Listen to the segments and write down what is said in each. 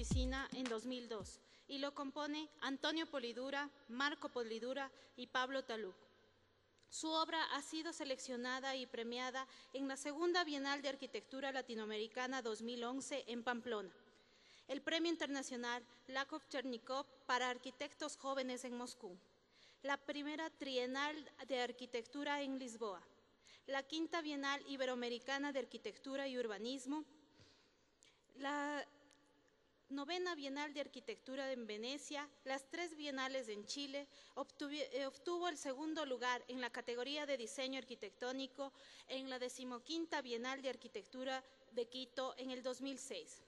oficina en 2002 y lo compone Antonio Polidura, Marco Polidura y Pablo Taluc. Su obra ha sido seleccionada y premiada en la Segunda Bienal de Arquitectura Latinoamericana 2011 en Pamplona, el Premio Internacional Lakov Chernikov para Arquitectos Jóvenes en Moscú, la Primera Trienal de Arquitectura en Lisboa, la Quinta Bienal Iberoamericana de Arquitectura y Urbanismo, la Novena Bienal de Arquitectura en Venecia, las 3 bienales en Chile. Obtuvo el segundo lugar en la categoría de diseño arquitectónico en la 15ª Bienal de Arquitectura de Quito en el 2006.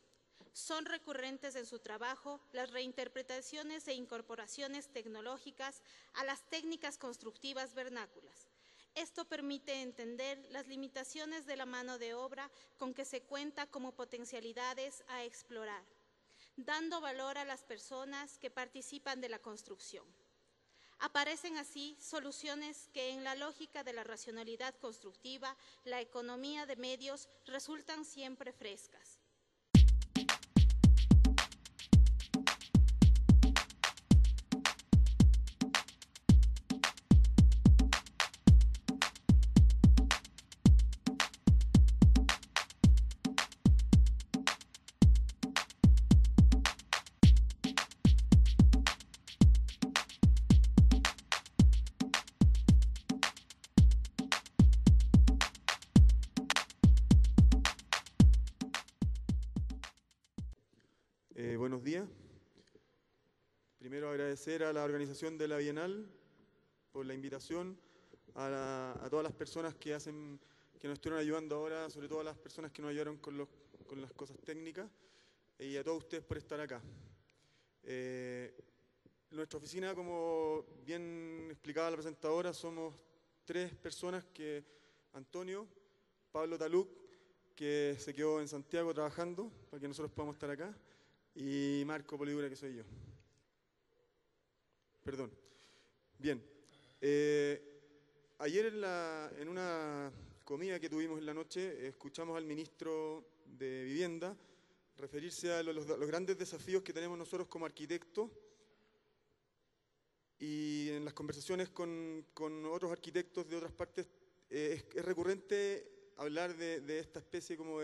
Son recurrentes en su trabajo las reinterpretaciones e incorporaciones tecnológicas a las técnicas constructivas vernáculas. Esto permite entender las limitaciones de la mano de obra con que se cuenta como potencialidades a explorar, dando valor a las personas que participan de la construcción. Aparecen así soluciones que en la lógica de la racionalidad constructiva, la economía de medios, resultan siempre frescas. Buenos días. Primero agradecer a la organización de la Bienal por la invitación, a todas las personas que nos estuvieron ayudando ahora, sobre todo a las personas que nos ayudaron con las cosas técnicas, y a todos ustedes por estar acá. Nuestra oficina, como bien explicaba la presentadora, somos 3 personas: Antonio, Pablo Taluc, que se quedó en Santiago trabajando para que nosotros podamos estar acá, y Marco Polidura, que soy yo. Perdón. Bien. Ayer en una comida que tuvimos en la noche, escuchamos al ministro de Vivienda referirse a los grandes desafíos que tenemos nosotros como arquitectos, y en las conversaciones con otros arquitectos de otras partes es recurrente hablar de esta especie como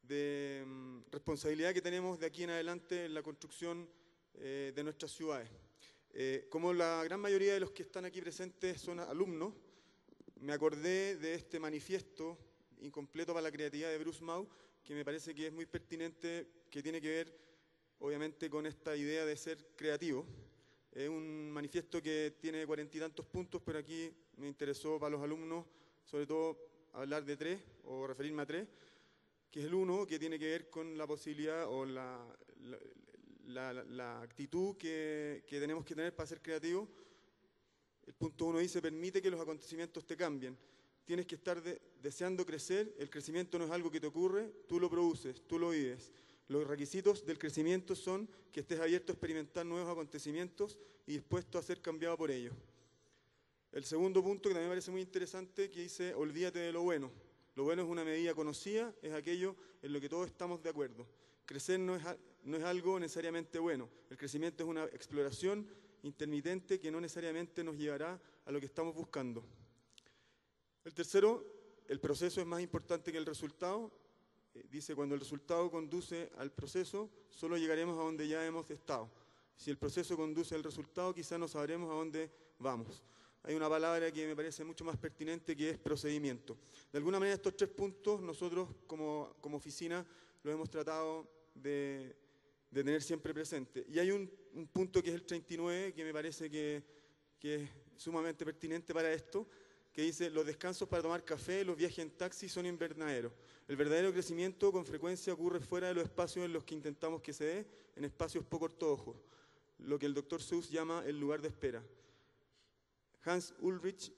de responsabilidad que tenemos de aquí en adelante en la construcción de nuestras ciudades. Como la gran mayoría de los que están aquí presentes son alumnos, me acordé de este manifiesto incompleto para la creatividad de Bruce Mau, que me parece que es muy pertinente, que tiene que ver obviamente con esta idea de ser creativo. Es un manifiesto que tiene 40 y tantos puntos, pero aquí me interesó para los alumnos sobre todo hablar de 3 o referirme a 3, que es el 1, que tiene que ver con la posibilidad o la actitud que tenemos que tener para ser creativos. El punto 1 dice: permite que los acontecimientos te cambien. Tienes que estar deseando crecer. El crecimiento no es algo que te ocurre, tú lo produces, tú lo vives. Los requisitos del crecimiento son que estés abierto a experimentar nuevos acontecimientos y dispuesto a ser cambiado por ellos. El segundo punto, que también me parece muy interesante, que dice: olvídate de lo bueno. Lo bueno es una medida conocida, es aquello en lo que todos estamos de acuerdo. Crecer no es algo necesariamente bueno. El crecimiento es una exploración intermitente que no necesariamente nos llevará a lo que estamos buscando. El tercero: el proceso es más importante que el resultado. Dice: cuando el resultado conduce al proceso, solo llegaremos a donde ya hemos estado. Si el proceso conduce al resultado, quizá no sabremos a dónde vamos. Hay una palabra que me parece mucho más pertinente, que es procedimiento. De alguna manera, estos 3 puntos nosotros como oficina los hemos tratado de tener siempre presente. Y hay un punto que es el 39, que me parece que es sumamente pertinente para esto, que dice: los descansos para tomar café, los viajes en taxi son invernaderos. El verdadero crecimiento con frecuencia ocurre fuera de los espacios en los que intentamos que se dé, en espacios poco ortodoxos, lo que el Dr. Seuss llama el lugar de espera. Hans Ulrich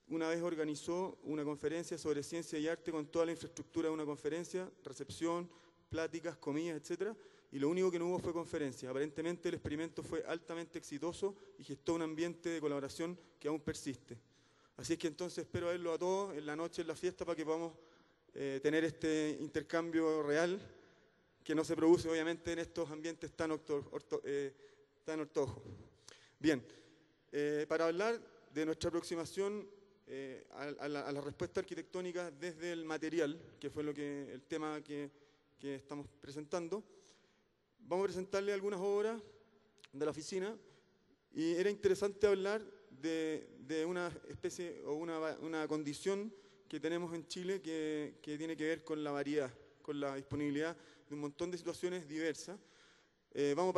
una vez organizó una conferencia sobre ciencia y arte con toda la infraestructura de una conferencia: recepción, pláticas, comidas, etc. Y lo único que no hubo fue conferencia. Aparentemente el experimento fue altamente exitoso y gestó un ambiente de colaboración que aún persiste. Así es que entonces espero verlo a todos en la noche, en la fiesta, para que podamos tener este intercambio real que no se produce obviamente en estos ambientes tan ortodoxos. Bien, para hablar de nuestra aproximación a la respuesta arquitectónica desde el material, que fue el tema que estamos presentando, vamos a presentarle algunas obras de la oficina, y era interesante hablar de una especie o una condición que tenemos en Chile que tiene que ver con la variedad, con la disponibilidad de un montón de situaciones diversas. Vamos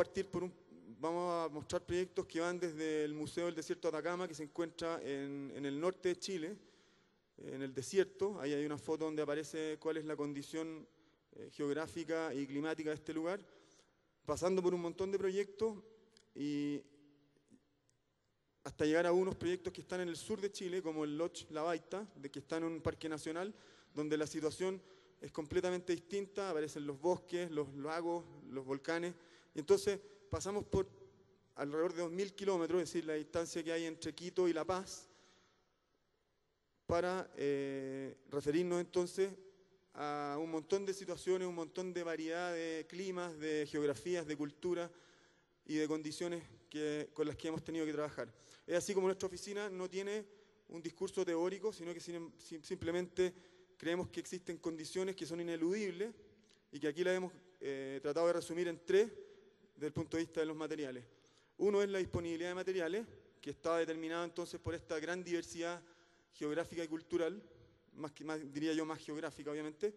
a mostrar proyectos que van desde el Museo del Desierto de Atacama, que se encuentra en el norte de Chile, en el desierto. Ahí hay una foto donde aparece cuál es la condición geográfica y climática de este lugar, pasando por un montón de proyectos y hasta llegar a unos proyectos que están en el sur de Chile, como el Lodge La Baita, que está en un parque nacional, donde la situación es completamente distinta, aparecen los bosques, los lagos, los volcanes, y entonces pasamos por alrededor de 2.000 kilómetros, es decir, la distancia que hay entre Quito y La Paz, para referirnos entonces a un montón de situaciones, un montón de variedad de climas, de geografías, de culturas y de condiciones con las que hemos tenido que trabajar. Es así como nuestra oficina no tiene un discurso teórico, sino que simplemente creemos que existen condiciones que son ineludibles y que aquí las hemos tratado de resumir en 3 desde el punto de vista de los materiales. Uno es la disponibilidad de materiales, que está determinado entonces por esta gran diversidad geográfica y cultural, diría yo más geográfica obviamente.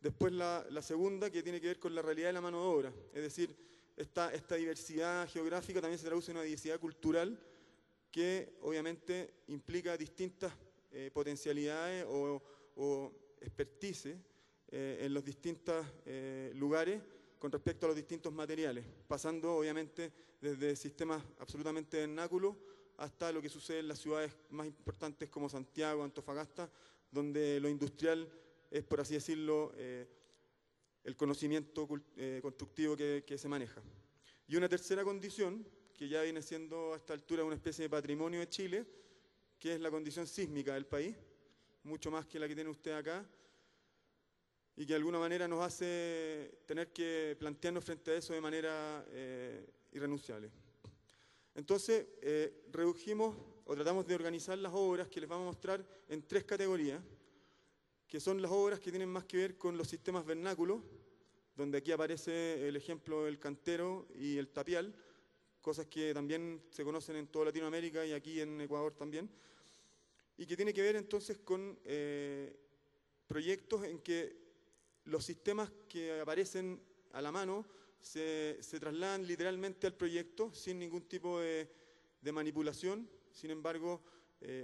Después la segunda, que tiene que ver con la realidad de la mano de obra, es decir, esta diversidad geográfica también se traduce en una diversidad cultural que obviamente implica distintas potencialidades o expertise en los distintos lugares con respecto a los distintos materiales, pasando obviamente desde sistemas absolutamente vernáculos hasta lo que sucede en las ciudades más importantes como Santiago, Antofagasta, donde lo industrial es, por así decirlo, el conocimiento constructivo que se maneja. Y una tercera condición, que ya viene siendo a esta altura una especie de patrimonio de Chile, que es la condición sísmica del país, mucho más que la que tiene usted acá, y que de alguna manera nos hace tener que plantearnos frente a eso de manera irrenunciable. Entonces, redujimos o tratamos de organizar las obras que les vamos a mostrar en 3 categorías, que son las obras que tienen más que ver con los sistemas vernáculos, donde aquí aparece el ejemplo del cantero y el tapial, cosas que también se conocen en toda Latinoamérica y aquí en Ecuador también, y que tiene que ver entonces con proyectos en que los sistemas que aparecen a la mano se trasladan literalmente al proyecto sin ningún tipo de manipulación. Sin embargo,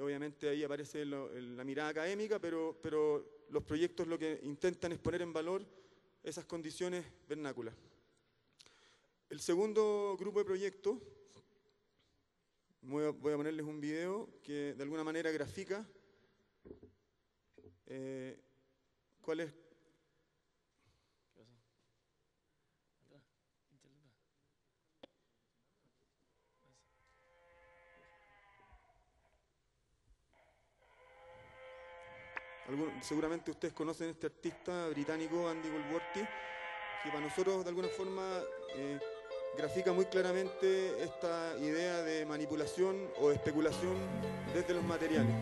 obviamente ahí aparece la mirada académica, pero los proyectos lo que intentan es poner en valor esas condiciones vernáculas. El segundo grupo de proyectos, voy a ponerles un video que de alguna manera grafica cuál es. Seguramente ustedes conocen a este artista británico, Andy Goldsworthy, que para nosotros de alguna forma grafica muy claramente esta idea de manipulación o de especulación desde los materiales.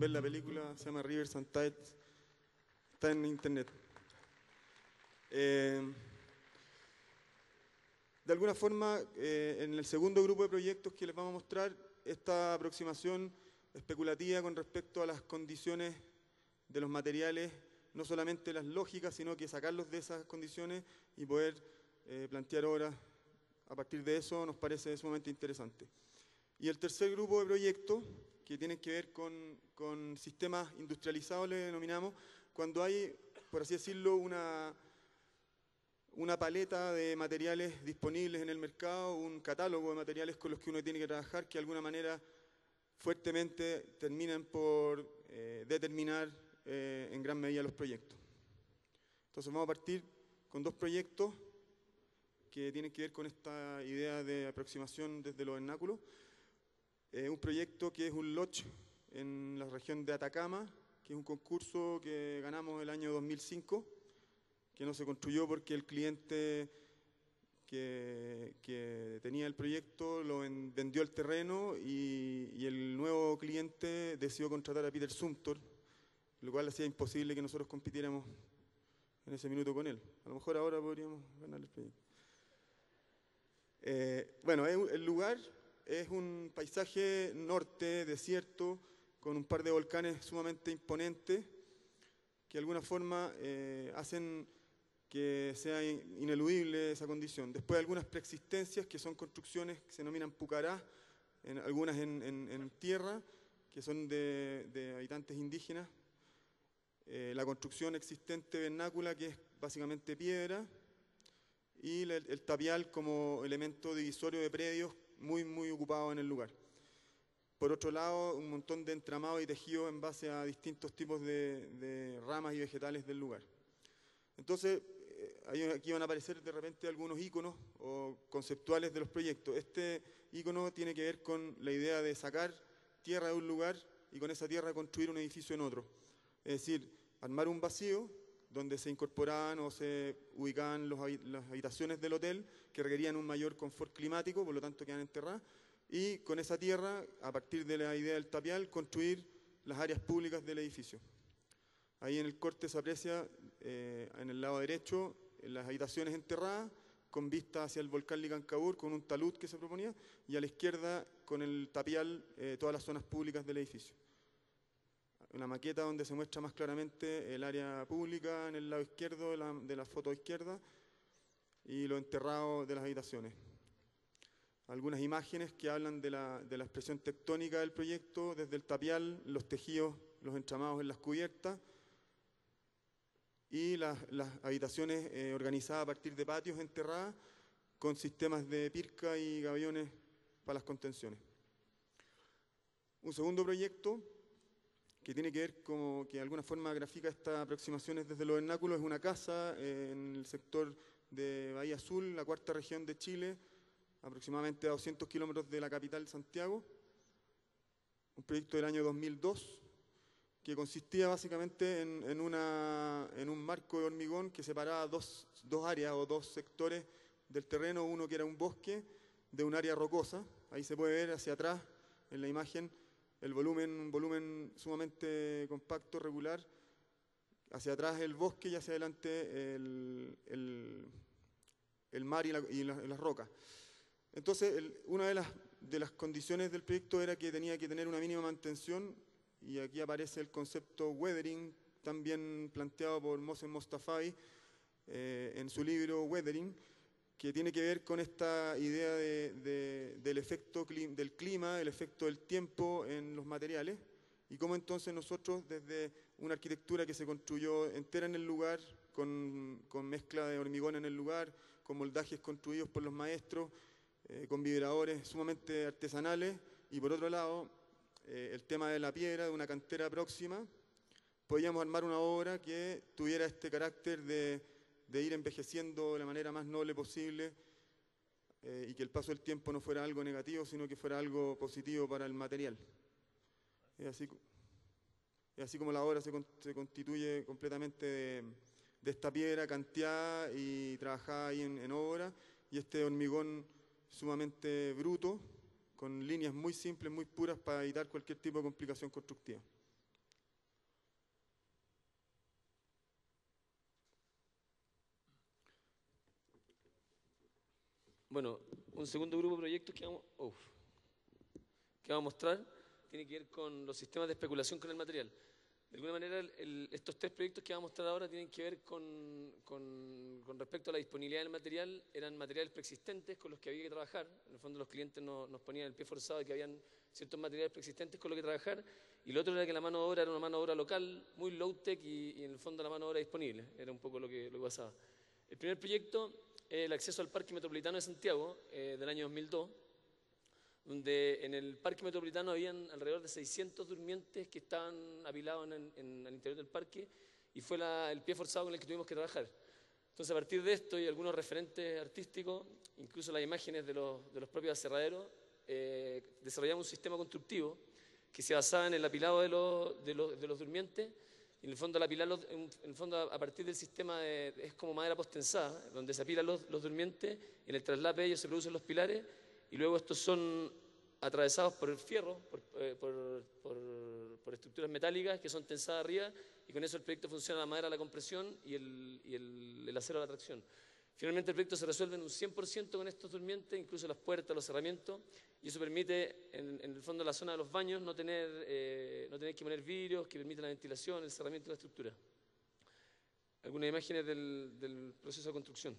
ver la película, se llama Rivers and Tides, está en internet. De alguna forma, en el segundo grupo de proyectos que les vamos a mostrar, esta aproximación especulativa con respecto a las condiciones de los materiales, no solamente las lógicas, sino que sacarlos de esas condiciones y poder plantear obras a partir de eso, nos parece sumamente interesante. Y el tercer grupo de proyectos, que tienen que ver con sistemas industrializados, le denominamos, cuando hay, por así decirlo, una paleta de materiales disponibles en el mercado, un catálogo de materiales con los que uno tiene que trabajar, que de alguna manera fuertemente terminan por determinar en gran medida los proyectos. Entonces vamos a partir con dos proyectos que tienen que ver con esta idea de aproximación desde los vernáculos. Un proyecto que es un lodge en la región de Atacama, que es un concurso que ganamos el año 2005, que no se construyó porque el cliente que tenía el proyecto vendió el terreno y el nuevo cliente decidió contratar a Peter Zumthor, lo cual hacía imposible que nosotros compitiéramos en ese minuto con él. A lo mejor ahora podríamos ganar el proyecto. Bueno, el lugar es un paisaje norte, desierto, con un par de volcanes sumamente imponentes que de alguna forma hacen que sea ineludible esa condición. Después algunas preexistencias que son construcciones que se denominan pucarás, algunas en tierra, que son de habitantes indígenas. La construcción existente vernácula, que es básicamente piedra, y el tapial como elemento divisorio de predios muy ocupado en el lugar. Por otro lado, un montón de entramados y tejidos en base a distintos tipos de ramas y vegetales del lugar. Entonces, aquí van a aparecer de repente algunos íconos o conceptuales de los proyectos. Este ícono tiene que ver con la idea de sacar tierra de un lugar y con esa tierra construir un edificio en otro. Es decir, armar un vacío donde se incorporaban o se ubicaban las habitaciones del hotel que requerían un mayor confort climático, por lo tanto quedan enterradas, y con esa tierra, a partir de la idea del tapial, construir las áreas públicas del edificio. Ahí en el corte se aprecia, en el lado derecho, las habitaciones enterradas, con vista hacia el volcán Licancabur, con un talud que se proponía, y a la izquierda, con el tapial, todas las zonas públicas del edificio. Una maqueta donde se muestra más claramente el área pública en el lado izquierdo de la foto izquierda y lo enterrado de las habitaciones. Algunas imágenes que hablan de la expresión tectónica del proyecto, desde el tapial, los tejidos, los entramados en las cubiertas y las habitaciones organizadas a partir de patios enterradas con sistemas de pirca y gavillones para las contenciones. Un segundo proyecto que tiene que ver como que de alguna forma grafica estas aproximaciones desde los vernáculos, es una casa en el sector de Bahía Azul, la cuarta región de Chile, aproximadamente a 200 kilómetros de la capital, Santiago. Un proyecto del año 2002 que consistía básicamente en un marco de hormigón que separaba dos áreas o dos sectores del terreno, uno que era un bosque de un área rocosa. Ahí se puede ver hacia atrás en la imagen un volumen sumamente compacto, regular, hacia atrás el bosque y hacia adelante el mar y las rocas. Entonces, una de las condiciones del proyecto era que tenía que tener una mínima mantención, y aquí aparece el concepto weathering, también planteado por Mohsen Mostafai en su libro Weathering, que tiene que ver con esta idea del efecto del clima, el efecto del tiempo en los materiales, y cómo entonces nosotros, desde una arquitectura que se construyó entera en el lugar, con mezcla de hormigón en el lugar, con moldajes construidos por los maestros, con vibradores sumamente artesanales, y por otro lado, el tema de la piedra, de una cantera próxima, podíamos armar una obra que tuviera este carácter de ir envejeciendo de la manera más noble posible y que el paso del tiempo no fuera algo negativo, sino que fuera algo positivo para el material. Es así como la obra se constituye completamente de esta piedra canteada y trabajada ahí en obra, y este hormigón sumamente bruto, con líneas muy simples, muy puras, para evitar cualquier tipo de complicación constructiva. Bueno, un segundo grupo de proyectos que vamos a mostrar tiene que ver con los sistemas de especulación con el material. De alguna manera, estos 3 proyectos que vamos a mostrar ahora tienen que ver con respecto a la disponibilidad del material. Eran materiales preexistentes con los que había que trabajar. En el fondo, los clientes nos ponían el pie forzado de que habían ciertos materiales preexistentes con los que trabajar. Y lo otro era que la mano de obra era una mano de obra local, muy low-tech y en el fondo la mano de obra disponible. Era un poco lo que pasaba. El primer proyecto, el acceso al Parque Metropolitano de Santiago, del año 2002, donde en el Parque Metropolitano habían alrededor de 600 durmientes que estaban apilados en el interior del parque, y fue el pie forzado con el que tuvimos que trabajar. Entonces, a partir de esto y algunos referentes artísticos, incluso las imágenes de los propios aserraderos, desarrollamos un sistema constructivo que se basaba en el apilado de los durmientes. Y en el fondo, a partir del sistema es como madera postensada, donde se apilan los durmientes, en el traslape de ellos se producen los pilares, y luego estos son atravesados por el fierro, por estructuras metálicas que son tensadas arriba, y con eso el proyecto funciona la madera a la compresión y el acero a la tracción. Finalmente el proyecto se resuelve en un 100% con estos durmientes, incluso las puertas, los cerramientos, y eso permite, en el fondo, la zona de los baños, no tener que poner vidrios, que permite la ventilación, el cerramiento de la estructura. Algunas imágenes del proceso de construcción.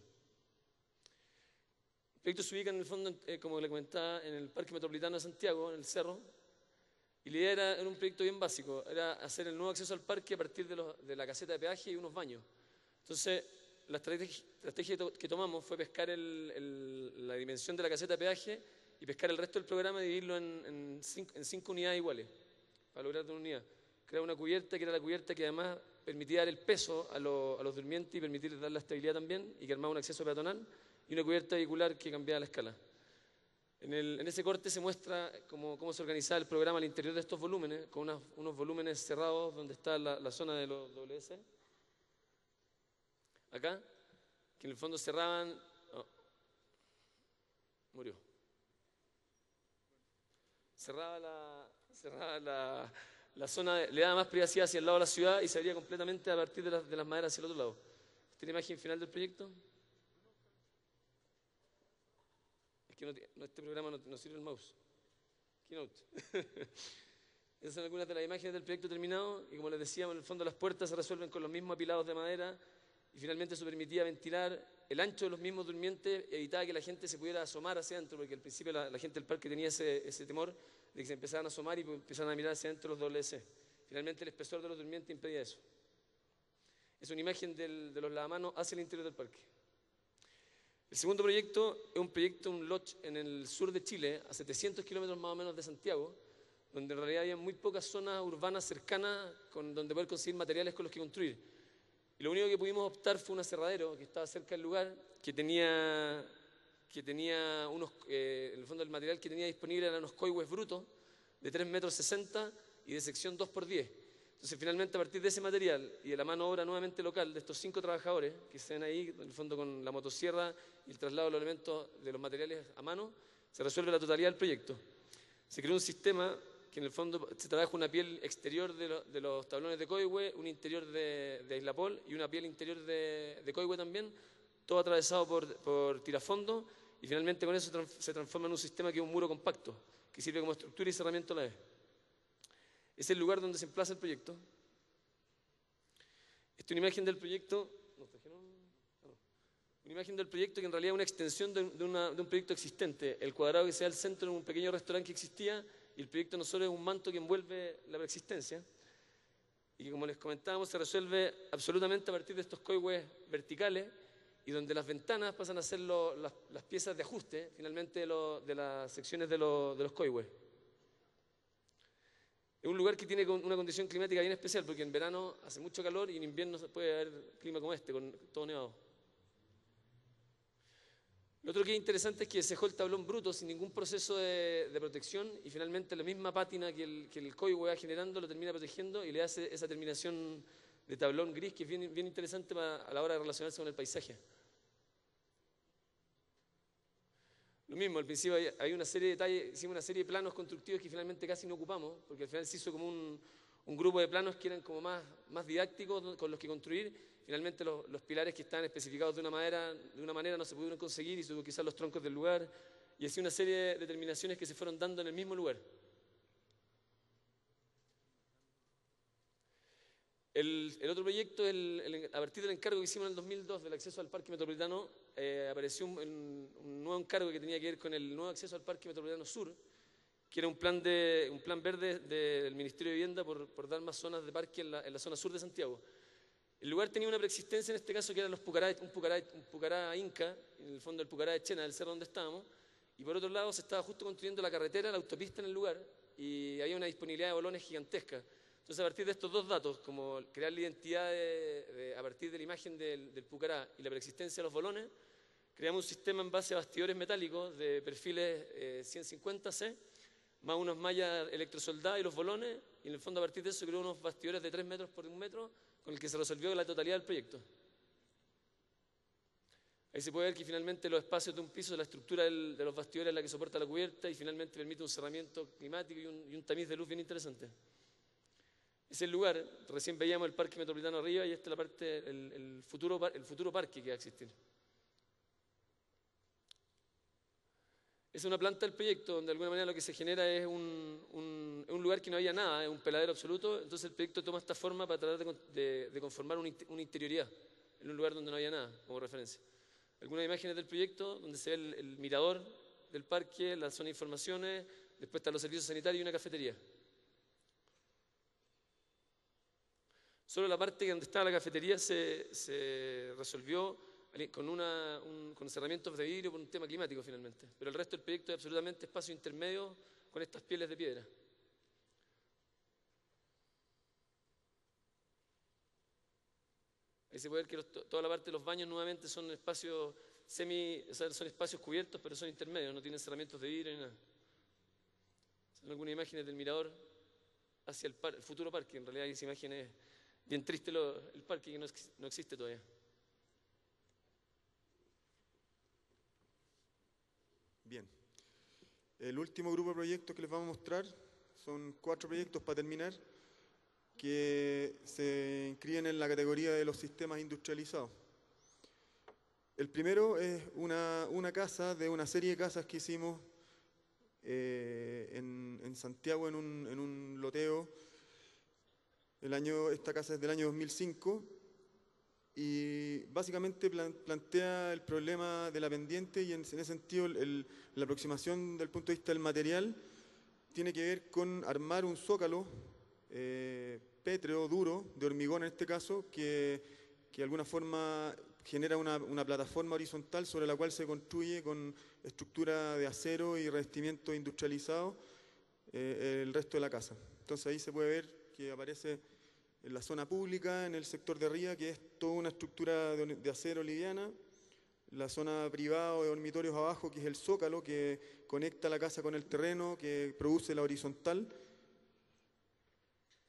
El proyecto se ubica en el fondo, como le comentaba, en el Parque Metropolitano de Santiago, en el Cerro, y la idea era un proyecto bien básico, era hacer el nuevo acceso al parque a partir de la caseta de peaje y unos baños. Entonces, la estrategia que tomamos fue pescar la dimensión de la caseta de peaje y pescar el resto del programa y dividirlo en 5 unidades iguales, para lograr una unidad. Crear una cubierta, que era la cubierta que además permitía dar el peso a los durmientes y permitir dar la estabilidad también, y que armaba un acceso peatonal, y una cubierta vehicular que cambiaba la escala. En ese corte se muestra cómo se organizaba el programa al interior de estos volúmenes, con unos volúmenes cerrados donde está la zona de los WC. Acá, que en el fondo cerraban... Oh, murió. Cerraba la zona, le daba más privacidad hacia el lado de la ciudad y se abría completamente a partir de las maderas hacia el otro lado. ¿Esta es la imagen final del proyecto? Es que este programa no sirve el mouse. Keynote. Esas son algunas de las imágenes del proyecto terminado, y como les decíamos, en el fondo las puertas se resuelven con los mismos apilados de madera, y finalmente eso permitía ventilar el ancho de los mismos durmientes, evitaba que la gente se pudiera asomar hacia adentro, porque al principio la gente del parque tenía ese temor de que se empezaran a asomar y empezaran a mirar hacia adentro los WC. Finalmente el espesor de los durmientes impedía eso. Es una imagen de los lavamanos hacia el interior del parque. El segundo proyecto es un lodge en el sur de Chile, a 700 kilómetros más o menos de Santiago, donde en realidad había muy pocas zonas urbanas cercanas donde poder conseguir materiales con los que construir. Y lo único que pudimos optar fue un aserradero que estaba cerca del lugar, que tenía unos, en el fondo el material que tenía disponible eran unos coihues brutos de 3,60 metros y de sección 2x10. Entonces finalmente, a partir de ese material y de la mano de obra nuevamente local de estos 5 trabajadores que se ven ahí, en el fondo con la motosierra y el traslado de los elementos de los materiales a mano, se resuelve la totalidad del proyecto. Se creó un sistema que en el fondo se trabaja una piel exterior de los tablones de coihue, un interior de aislapol y una piel interior de coihue también, todo atravesado por tirafondo, y finalmente con eso se transforma en un sistema que es un muro compacto, que sirve como estructura y cerramiento a la vez. Es el lugar donde se emplaza el proyecto. Esta es una imagen del proyecto. Una imagen del proyecto que en realidad es una extensión de un proyecto existente. El cuadrado que se da al centro es un pequeño restaurante que existía, y el proyecto no solo es un manto que envuelve la preexistencia, y que, como les comentábamos, se resuelve absolutamente a partir de estos coihues verticales, y donde las ventanas pasan a ser las piezas de ajuste, finalmente, de las secciones de los coihues. Es un lugar que tiene una condición climática bien especial, porque en verano hace mucho calor y en invierno se puede haber clima como este, con todo nevado. Lo otro que es interesante es que se dejó el tablón bruto sin ningún proceso de protección, y finalmente la misma pátina que el coihue va generando lo termina protegiendo y le hace esa terminación de tablón gris que es bien interesante a la hora de relacionarse con el paisaje. Lo mismo, al principio hay una serie de detalles, hicimos una serie de planos constructivos que finalmente casi no ocupamos, porque al final se hizo como un grupo de planos que eran como más didácticos con los que construir. Finalmente los pilares que estaban especificados de una manera no se pudieron conseguir y se tuvo que usar los troncos del lugar, y así una serie de determinaciones que se fueron dando en el mismo lugar. El otro proyecto, a partir del encargo que hicimos en el 2002 del acceso al Parque Metropolitano, apareció un nuevo encargo que tenía que ver con el nuevo acceso al Parque Metropolitano Sur, que era un plan verde del Ministerio de Vivienda por dar más zonas de parque en la zona sur de Santiago. El lugar tenía una preexistencia en este caso que eran un pucará inca, en el fondo el pucará de Chena, del cerro donde estábamos, y por otro lado se estaba justo construyendo la carretera, la autopista en el lugar, y había una disponibilidad de bolones gigantesca. Entonces, a partir de estos dos datos, como crear la identidad a partir de la imagen del pucará y la preexistencia de los bolones, creamos un sistema en base a bastidores metálicos de perfiles 150C, más unos mallas electrosoldadas y los bolones, y en el fondo a partir de eso creó unos bastidores de 3 metros por 1 metro, con el que se resolvió la totalidad del proyecto. Ahí se puede ver que finalmente los espacios de un piso, la estructura de los bastidores es la que soporta la cubierta y finalmente permite un cerramiento climático y un tamiz de luz bien interesante. Ese es el lugar, recién veíamos el Parque Metropolitano arriba y esta es la parte, el futuro parque que va a existir. Es una planta del proyecto donde de alguna manera lo que se genera es un lugar que no había nada, es un peladero absoluto, entonces el proyecto toma esta forma para tratar de conformar una interioridad en un lugar donde no había nada, como referencia. Algunas imágenes del proyecto donde se ve el mirador del parque, la zona de informaciones, después están los servicios sanitarios y una cafetería. Solo la parte donde estaba la cafetería se resolvió con cerramientos de vidrio por un tema climático finalmente, pero el resto del proyecto es absolutamente espacio intermedio con estas pieles de piedra. Ahí se puede ver que toda la parte de los baños nuevamente son espacios son espacios cubiertos, pero son intermedios, no tienen cerramientos de vidrio ni nada. Son algunas imágenes del mirador hacia el futuro parque. En realidad esa imagen es bien triste, el parque que no existe todavía. Bien. El último grupo de proyectos que les vamos a mostrar son 4 proyectos para terminar, que se inscriben en la categoría de los sistemas industrializados. El primero es una casa de una serie de casas que hicimos en Santiago en un loteo. Esta casa es del año 2005 y básicamente plantea el problema de la pendiente, y en ese sentido la aproximación del punto de vista del material tiene que ver con armar un zócalo pétreo, duro, de hormigón en este caso, que de alguna forma genera una plataforma horizontal sobre la cual se construye con estructura de acero y revestimiento industrializado el resto de la casa. Entonces ahí se puede ver que aparece en la zona pública, en el sector de arriba, que es toda una estructura de acero liviana, la zona privada o de dormitorios abajo, que es el zócalo que conecta la casa con el terreno, que produce la horizontal.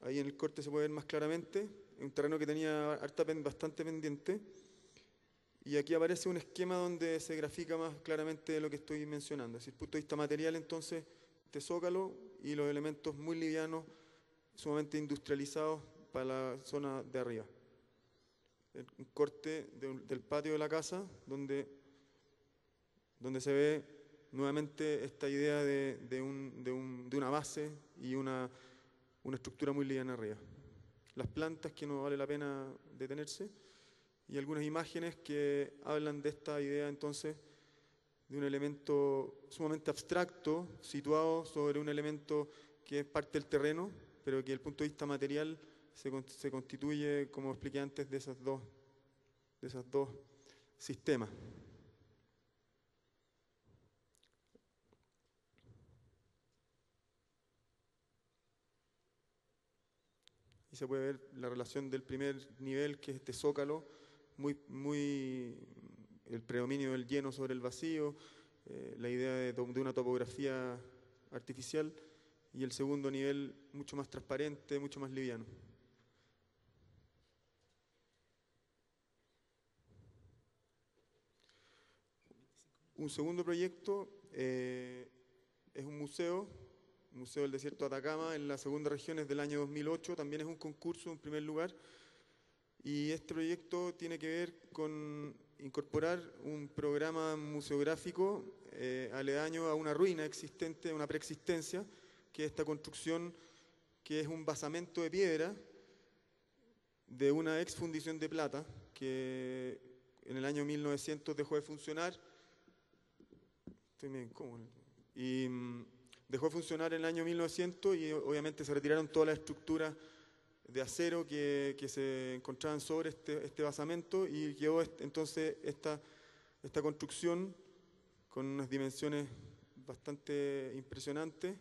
Ahí en el corte se puede ver más claramente, un terreno que tenía bastante pendiente. Y aquí aparece un esquema donde se grafica más claramente lo que estoy mencionando. Desde el punto de vista material, entonces, este zócalo y los elementos muy livianos, sumamente industrializados para la zona de arriba. Un corte del patio de la casa donde se ve nuevamente esta idea de una base y una estructura muy liviana arriba. Las plantas, que no vale la pena detenerse, y algunas imágenes que hablan de esta idea entonces de un elemento sumamente abstracto situado sobre un elemento que es parte del terreno, pero que desde el punto de vista material se constituye, como expliqué antes, de esos dos sistemas. Y se puede ver la relación del primer nivel, que es este zócalo, el predominio del lleno sobre el vacío, la idea de una topografía artificial, y el segundo nivel mucho más transparente, mucho más liviano. Un segundo proyecto es un museo Museo del Desierto de Atacama, en la segunda región, es del año 2008, también es un concurso en primer lugar. Y este proyecto tiene que ver con incorporar un programa museográfico aledaño a una ruina existente, una preexistencia, que es esta construcción que es un basamento de piedra de una ex fundición de plata que en el año 1900 dejó de funcionar. Estoy medio incómodo. Y dejó de funcionar en el año 1900 y obviamente se retiraron todas las estructuras de acero que se encontraban sobre este basamento y quedó entonces esta construcción con unas dimensiones bastante impresionantes,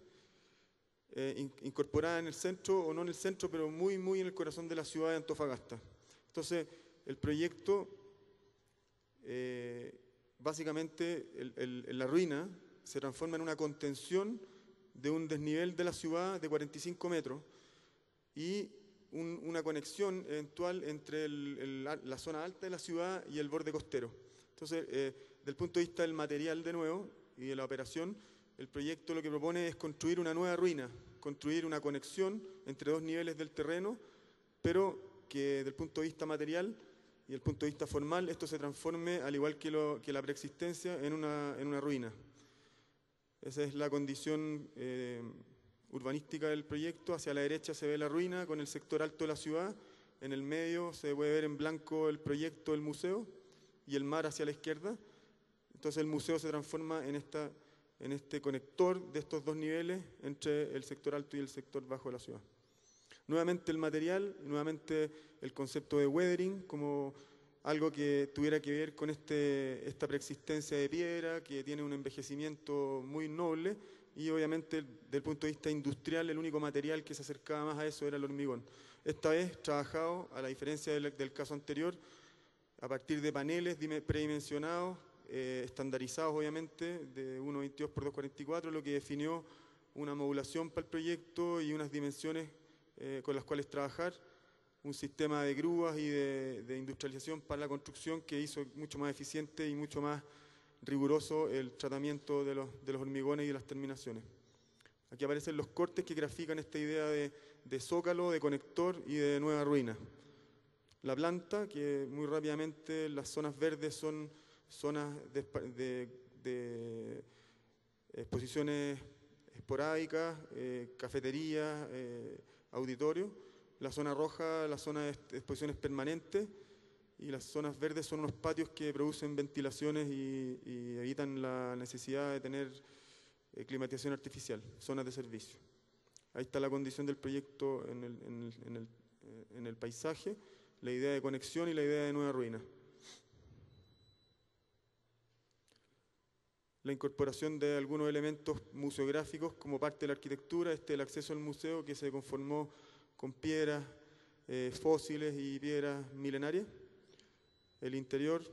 incorporada en el centro, o no en el centro, pero muy, muy en el corazón de la ciudad de Antofagasta. Entonces, el proyecto, básicamente, la ruina se transforma en una contención de un desnivel de la ciudad de 45 metros y una conexión eventual entre la zona alta de la ciudad y el borde costero. Entonces, desde el punto de vista del material de nuevo y de la operación, el proyecto lo que propone es construir una nueva ruina, construir una conexión entre dos niveles del terreno, pero que desde el punto de vista material y desde el punto de vista formal esto se transforme, al igual que la preexistencia, en una ruina. Esa es la condición urbanística del proyecto. Hacia la derecha se ve la ruina con el sector alto de la ciudad, en el medio se puede ver en blanco el proyecto del museo y el mar hacia la izquierda. Entonces el museo se transforma en este conector de estos dos niveles entre el sector alto y el sector bajo de la ciudad. Nuevamente el material, nuevamente el concepto de weathering como algo que tuviera que ver con esta preexistencia de piedra que tiene un envejecimiento muy noble y obviamente desde el punto de vista industrial el único material que se acercaba más a eso era el hormigón. Esta vez trabajado, a la diferencia del caso anterior, a partir de paneles predimensionados, estandarizados obviamente, de 1,22 por 2,44, lo que definió una modulación para el proyecto y unas dimensiones con las cuales trabajar, un sistema de grúas y de industrialización para la construcción que hizo mucho más eficiente y mucho más riguroso el tratamiento de los hormigones y de las terminaciones. Aquí aparecen los cortes que grafican esta idea de zócalo, de conector y de nueva ruina. La planta, que muy rápidamente las zonas verdes son zonas de exposiciones esporádicas, cafeterías, auditorios. La zona roja, la zona de exposiciones permanentes, y las zonas verdes son unos patios que producen ventilaciones y evitan la necesidad de tener climatización artificial, zonas de servicio. Ahí está la condición del proyecto en el paisaje, la idea de conexión y la idea de nueva ruina. La incorporación de algunos elementos museográficos como parte de la arquitectura, el acceso al museo que se conformó con piedras fósiles y piedras milenarias. El interior,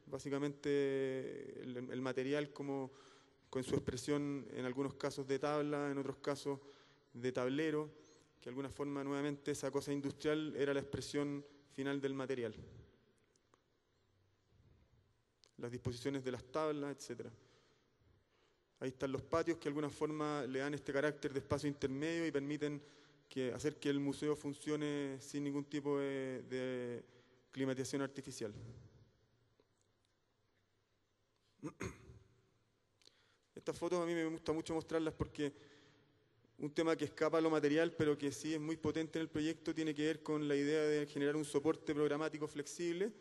básicamente el material con su expresión en algunos casos de tabla, en otros casos de tablero, que de alguna forma nuevamente esa cosa industrial era la expresión final del material. Las disposiciones de las tablas, etc. Ahí están los patios que de alguna forma le dan este carácter de espacio intermedio y permiten hacer que el museo funcione sin ningún tipo de climatización artificial. Estas fotos a mí me gusta mucho mostrarlas porque un tema que escapa a lo material, pero que sí es muy potente en el proyecto, tiene que ver con la idea de generar un soporte programático flexible.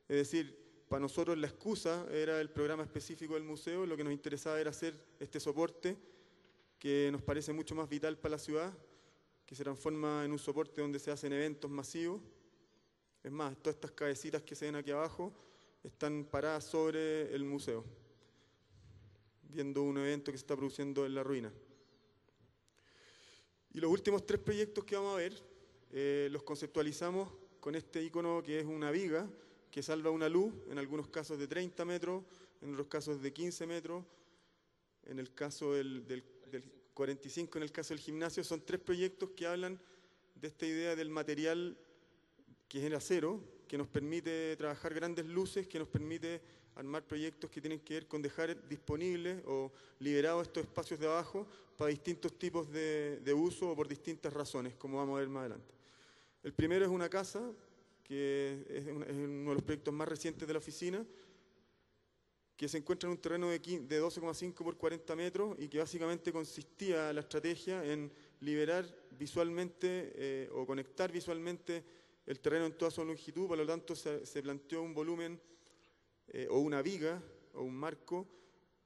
Es decir, para nosotros la excusa era el programa específico del museo, lo que nos interesaba era hacer este soporte que nos parece mucho más vital para la ciudad, que se transforma en un soporte donde se hacen eventos masivos. Es más, todas estas cabecitas que se ven aquí abajo están paradas sobre el museo, viendo un evento que se está produciendo en la ruina. Y los últimos 3 proyectos que vamos a ver, los conceptualizamos con este icono que es una viga que salva una luz, en algunos casos de 30 metros, en otros casos de 15 metros, en el caso del 45 en el caso del gimnasio. Son 3 proyectos que hablan de esta idea del material que es el acero, que nos permite trabajar grandes luces, que nos permite armar proyectos que tienen que ver con dejar disponibles o liberados estos espacios de abajo para distintos tipos de uso o por distintas razones, como vamos a ver más adelante. El primero es una casa, que es uno de los proyectos más recientes de la oficina, que se encuentra en un terreno de 12,5 por 40 metros y que básicamente consistía la estrategia en liberar visualmente o conectar visualmente el terreno en toda su longitud. Por lo tanto se planteó un volumen o una viga o un marco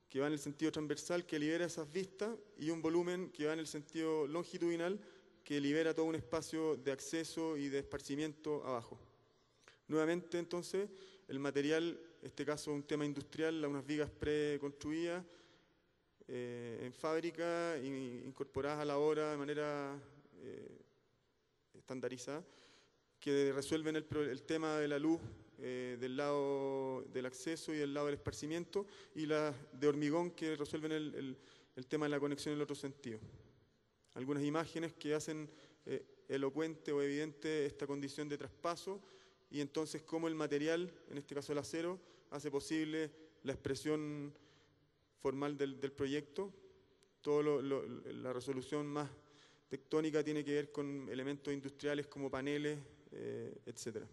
que va en el sentido transversal, que libera esas vistas, y un volumen que va en el sentido longitudinal, que libera todo un espacio de acceso y de esparcimiento abajo. Nuevamente, entonces, el material, en este caso un tema industrial, unas vigas preconstruidas en fábrica, incorporadas a la obra de manera estandarizada, que resuelven el tema de la luz del lado del acceso y del lado del esparcimiento, y las de hormigón que resuelven el tema de la conexión en el otro sentido. Algunas imágenes que hacen elocuente o evidente esta condición de traspaso, y entonces cómo el material, en este caso el acero, hace posible la expresión formal del proyecto. La resolución más tectónica tiene que ver con elementos industriales como paneles, etc.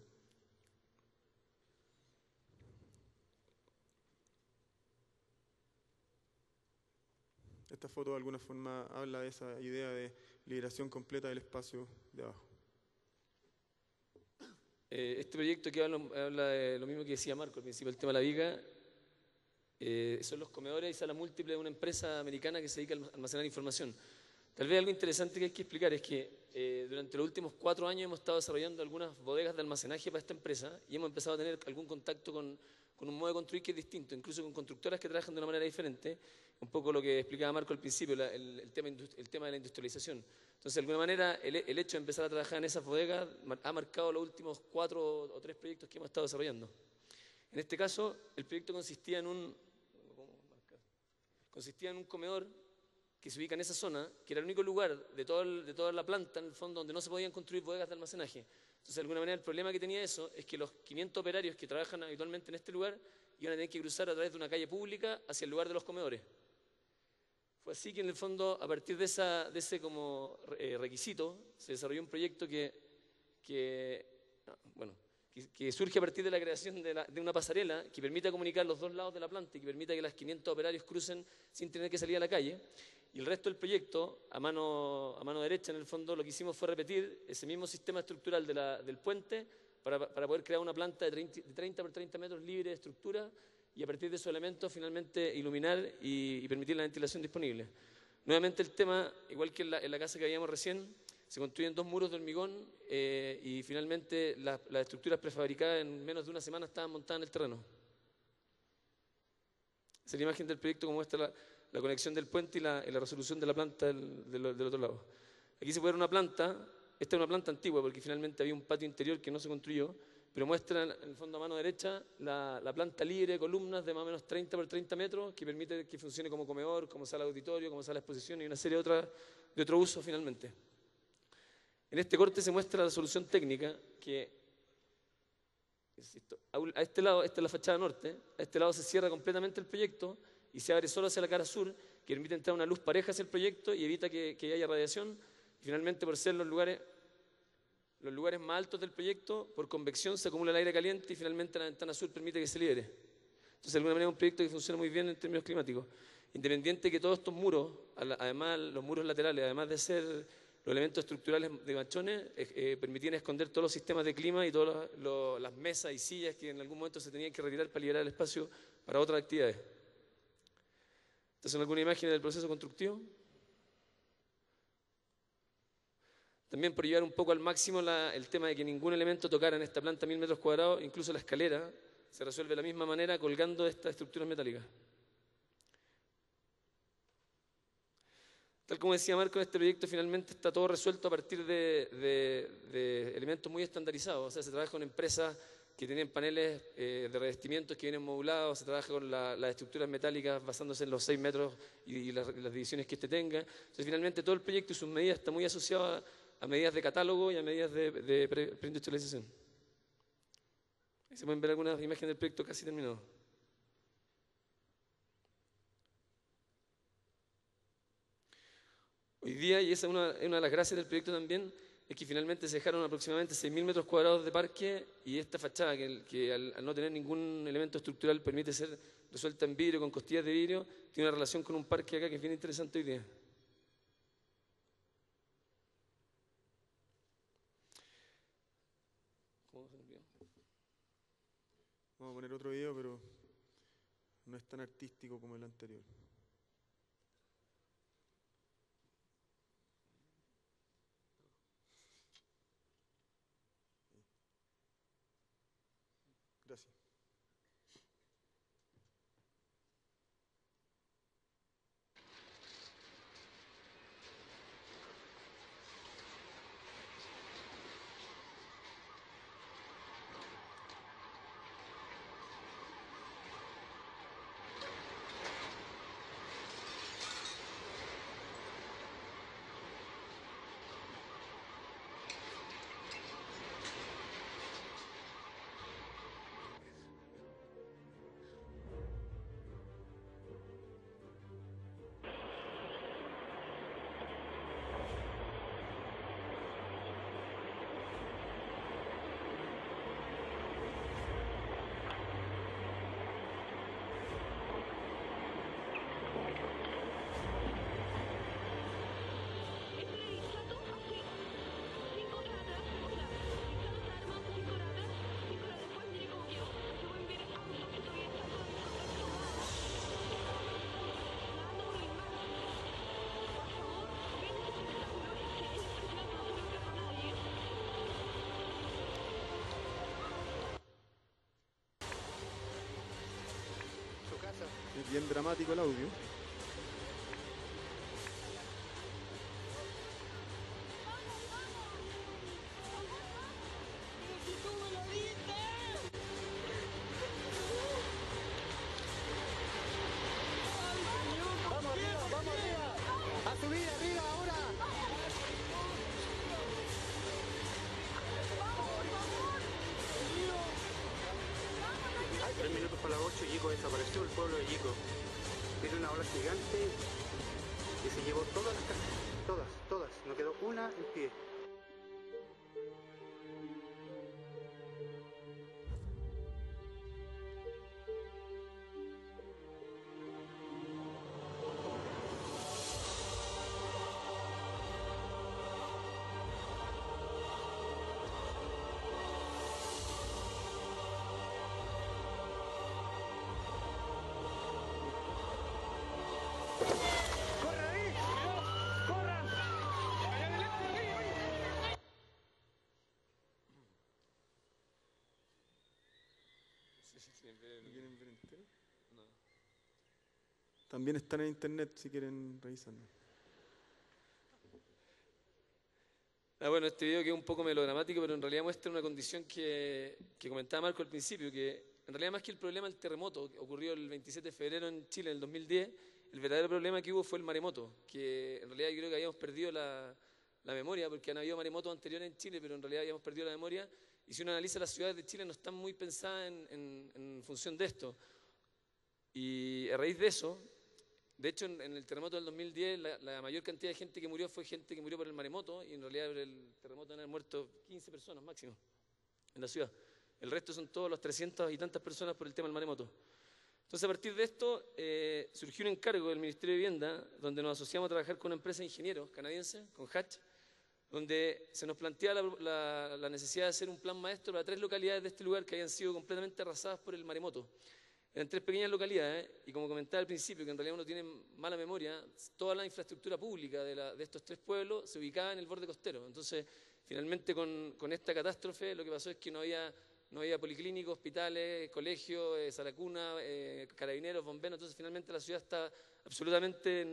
Esta foto de alguna forma habla de esa idea de liberación completa del espacio de abajo. Este proyecto que habla de lo mismo que decía Marco al principio, el tema de la viga, son los comedores y salas múltiples de una empresa americana que se dedica a almacenar información. Tal vez algo interesante que hay que explicar es que durante los últimos 4 años hemos estado desarrollando algunas bodegas de almacenaje para esta empresa y hemos empezado a tener algún contacto con un modo de construir que es distinto, incluso con constructoras que trabajan de una manera diferente, un poco lo que explicaba Marco al principio, el tema de la industrialización. Entonces, de alguna manera, el hecho de empezar a trabajar en esas bodegas ha marcado los últimos 4 o 3 proyectos que hemos estado desarrollando. En este caso, el proyecto consistía en un comedor que se ubica en esa zona, que era el único lugar de toda la planta, en el fondo, donde no se podían construir bodegas de almacenaje. Entonces, de alguna manera, el problema que tenía eso es que los 500 operarios que trabajan habitualmente en este lugar iban a tener que cruzar a través de una calle pública hacia el lugar de los comedores. Fue así que, en el fondo, a partir de ese como requisito, se desarrolló un proyecto que surge a partir de la creación de una pasarela que permita comunicar los dos lados de la planta y que permita que las 500 operarios crucen sin tener que salir a la calle. Y el resto del proyecto, a mano derecha, en el fondo, lo que hicimos fue repetir ese mismo sistema estructural del puente para poder crear una planta de 30 por 30 metros libre de estructura y a partir de esos elementos finalmente iluminar y permitir la ventilación disponible. Nuevamente el tema, igual que en la casa que veíamos recién, se construyen 2 muros de hormigón y finalmente las estructuras prefabricadas en menos de una semana estaban montadas en el terreno. Esa es la imagen del proyecto como muestra la conexión del puente y la resolución de la planta del otro lado. Aquí se puede ver una planta, esta es una planta antigua porque finalmente había un patio interior que no se construyó, pero muestra en el fondo a mano derecha la planta libre de columnas de más o menos 30 por 30 metros que permite que funcione como comedor, como sala de auditorio, como sala de exposición y una serie de otros usos finalmente. En este corte se muestra la solución técnica que, insisto, a este lado, esta es la fachada norte, a este lado se cierra completamente el proyecto y se abre solo hacia la cara sur, que permite entrar una luz pareja hacia el proyecto y evita que haya radiación. Y finalmente, por ser los lugares más altos del proyecto, por convección se acumula el aire caliente y finalmente la ventana sur permite que se libere. Entonces, de alguna manera es un proyecto que funciona muy bien en términos climáticos. Independiente que todos estos muros, además los muros laterales, además de ser los elementos estructurales de machones, permitían esconder todos los sistemas de clima y todas las mesas y sillas que en algún momento se tenían que retirar para liberar el espacio para otras actividades. Estas son algunas imágenes del proceso constructivo. También por llevar un poco al máximo el tema de que ningún elemento tocara en esta planta 1000 metros cuadrados, incluso la escalera, se resuelve de la misma manera colgando estas estructuras metálicas. Tal como decía Marco, este proyecto finalmente está todo resuelto a partir de elementos muy estandarizados. O sea, se trabaja con empresas que tienen paneles de revestimientos que vienen modulados, se trabaja con las estructuras metálicas basándose en los 6 metros y las divisiones que tenga. Entonces, finalmente, todo el proyecto y sus medidas está muy asociado a medidas de catálogo y a medidas de preindustrialización. Ahí se pueden ver algunas imágenes del proyecto casi terminado. día, y esa es una de las gracias del proyecto también, es que finalmente se dejaron aproximadamente 6.000 metros cuadrados de parque y esta fachada, que al no tener ningún elemento estructural permite ser resuelta en vidrio, con costillas de vidrio, tiene una relación con un parque acá que es bien interesante hoy día. ¿Cómo se envió? Vamos a poner otro video, pero no es tan artístico como el anterior. Gracias. Es bien dramático el audio. Yico desapareció, el pueblo de Yico. Vino una ola gigante y se llevó todas las casas, todas, no quedó una en pie. ¿Lo quieren ver entero? No. También están en internet si quieren revisarlo. Bueno, este video que es un poco melodramático, pero en realidad muestra una condición que comentaba Marco al principio, que en realidad más que el problema del terremoto que ocurrió el 27 de febrero en Chile en el 2010, el verdadero problema que hubo fue el maremoto, que en realidad yo creo que habíamos perdido la memoria, porque han habido maremotos anteriores en Chile, pero en realidad habíamos perdido la memoria. Y si uno analiza las ciudades de Chile, no están muy pensadas en función de esto. Y a raíz de eso, de hecho, en el terremoto del 2010, la mayor cantidad de gente que murió fue gente que murió por el maremoto, y en realidad por el terremoto han muerto 15 personas máximo en la ciudad. El resto son todos los 300 y tantas personas por el tema del maremoto. Entonces, a partir de esto, surgió un encargo del Ministerio de Vivienda, donde nos asociamos a trabajar con una empresa de ingenieros canadiense, con Hatch, donde se nos plantea la necesidad de hacer un plan maestro para 3 localidades de este lugar que habían sido completamente arrasadas por el maremoto. Eran 3 pequeñas localidades, y como comentaba al principio, que en realidad uno tiene mala memoria, toda la infraestructura pública de estos 3 pueblos se ubicaba en el borde costero. Entonces, finalmente con esta catástrofe, lo que pasó es que no había policlínicos, hospitales, colegios, sala cuna, carabineros, bomberos. Entonces, finalmente la ciudad está absolutamente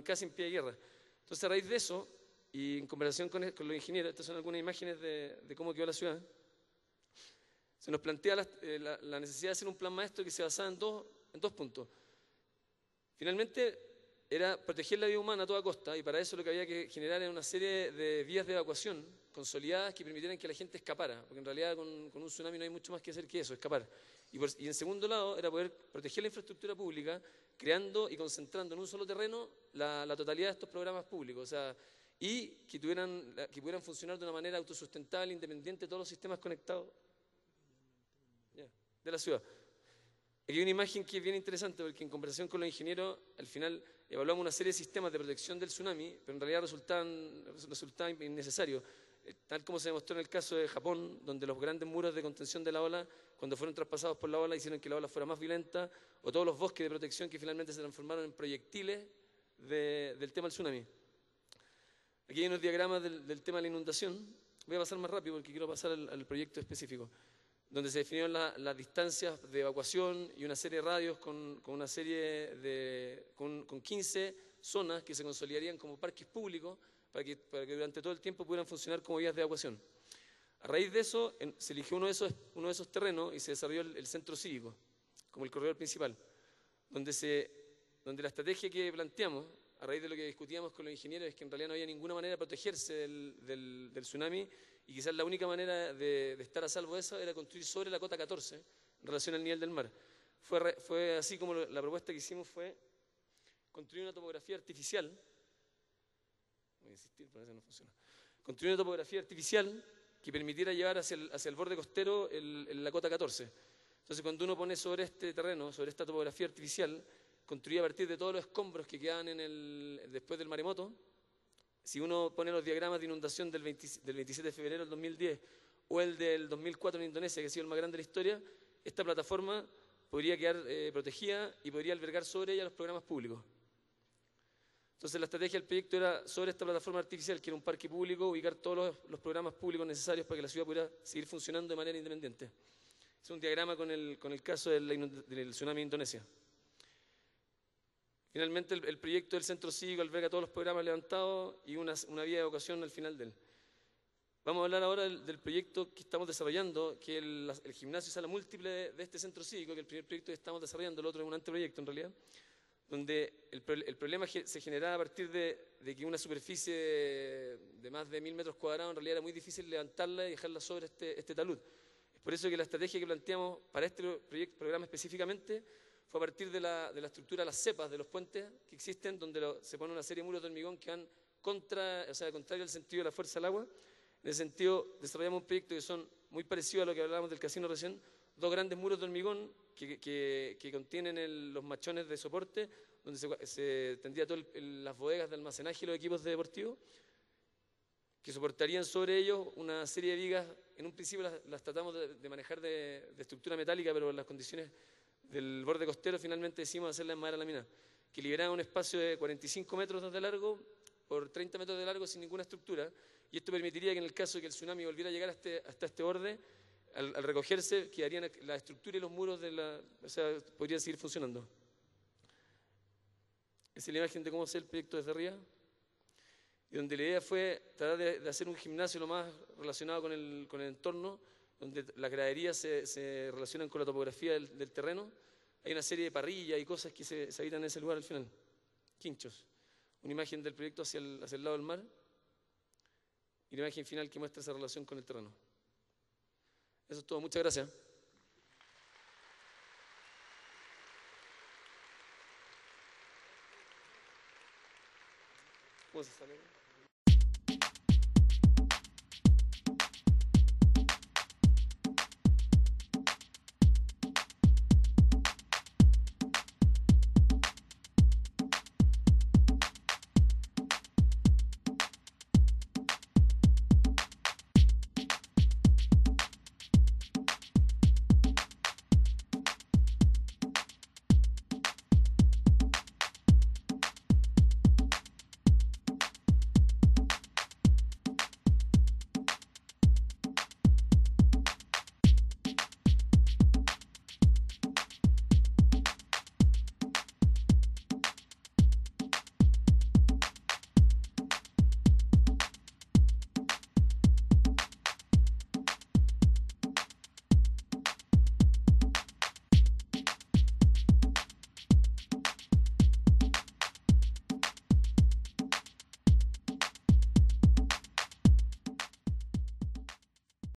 casi en pie de guerra. Entonces, a raíz de eso, y en conversación con los ingenieros, estas son algunas imágenes de cómo quedó la ciudad, se nos plantea la necesidad de hacer un plan maestro que se basaba en dos puntos. Finalmente, era proteger la vida humana a toda costa, y para eso lo que había que generar era una serie de vías de evacuación consolidadas que permitieran que la gente escapara, porque en realidad con un tsunami no hay mucho más que hacer que eso, escapar. Y en segundo lado era poder proteger la infraestructura pública, creando y concentrando en un solo terreno la totalidad de estos programas públicos, o sea, y que pudieran funcionar de una manera autosustentable, independiente de todos los sistemas conectados de la ciudad. Aquí hay una imagen que es bien interesante, porque en conversación con los ingenieros, al final evaluamos una serie de sistemas de protección del tsunami, pero en realidad resultaban innecesarios. Tal como se demostró en el caso de Japón, donde los grandes muros de contención de la ola, cuando fueron traspasados por la ola, hicieron que la ola fuera más violenta, o todos los bosques de protección que finalmente se transformaron en proyectiles del tema del tsunami. Aquí hay unos diagramas del tema de la inundación. Voy a pasar más rápido porque quiero pasar al proyecto específico, donde se definieron las distancias de evacuación y una serie de radios con 15 zonas que se consolidarían como parques públicos para que durante todo el tiempo pudieran funcionar como vías de evacuación. A raíz de eso, se eligió uno de esos terrenos y se desarrolló el centro cívico como el corredor principal, donde la estrategia que planteamos, a raíz de lo que discutíamos con los ingenieros, es que en realidad no había ninguna manera de protegerse del tsunami, y quizás la única manera de estar a salvo de eso era construir sobre la cota 14 en relación al nivel del mar. Fue así como la propuesta que hicimos fue construir una topografía artificial. Voy a insistir, pero eso no funciona. Construir una topografía artificial que permitiera llevar hacia el borde costero la cota 14. Entonces, cuando uno pone sobre este terreno, sobre esta topografía artificial, construía a partir de todos los escombros que quedaban después del maremoto. Si uno pone los diagramas de inundación del 27 de febrero del 2010 o el del 2004 en Indonesia, que ha sido el más grande de la historia, esta plataforma podría quedar protegida y podría albergar sobre ella los programas públicos. Entonces la estrategia del proyecto era, sobre esta plataforma artificial, que era un parque público, ubicar todos los programas públicos necesarios para que la ciudad pudiera seguir funcionando de manera independiente. Es un diagrama con el caso del tsunami en Indonesia. Finalmente, el proyecto del centro cívico alberga todos los programas levantados y una vía de evacuación al final de él. Vamos a hablar ahora del proyecto que estamos desarrollando, que es el gimnasio sala múltiple de este centro cívico, que es el primer proyecto que estamos desarrollando, el otro es un anteproyecto en realidad, donde el problema se generaba a partir de que una superficie de más de 1000 metros cuadrados en realidad era muy difícil levantarla y dejarla sobre este talud. Es por eso que la estrategia que planteamos para este programa específicamente fue a partir de la estructura de las cepas de los puentes que existen, donde se pone una serie de muros de hormigón que van contrario al sentido de la fuerza del agua. En ese sentido, desarrollamos un proyecto que son muy parecidos a lo que hablábamos del casino recién, dos grandes muros de hormigón que contienen los machones de soporte, donde se tendría todas las bodegas de almacenaje y los equipos deportivos, que soportarían sobre ellos una serie de vigas. En un principio las tratamos de manejar de estructura metálica, pero las condiciones del borde costero finalmente decidimos hacerla en madera laminada, que liberaba un espacio de 45 metros de largo por 30 metros de largo sin ninguna estructura, y esto permitiría que en el caso de que el tsunami volviera a llegar hasta este borde, al recogerse quedarían la estructura y los muros podrían seguir funcionando. Esa es la imagen de cómo es el proyecto desde arriba, y donde la idea fue tratar de hacer un gimnasio lo más relacionado con el entorno, donde las graderías se relacionan con la topografía del terreno. Hay una serie de parrillas y cosas que se habitan en ese lugar al final. Quinchos. Una imagen del proyecto hacia el lado del mar y la imagen final que muestra esa relación con el terreno. Eso es todo. Muchas gracias. ¿Cómo se sale?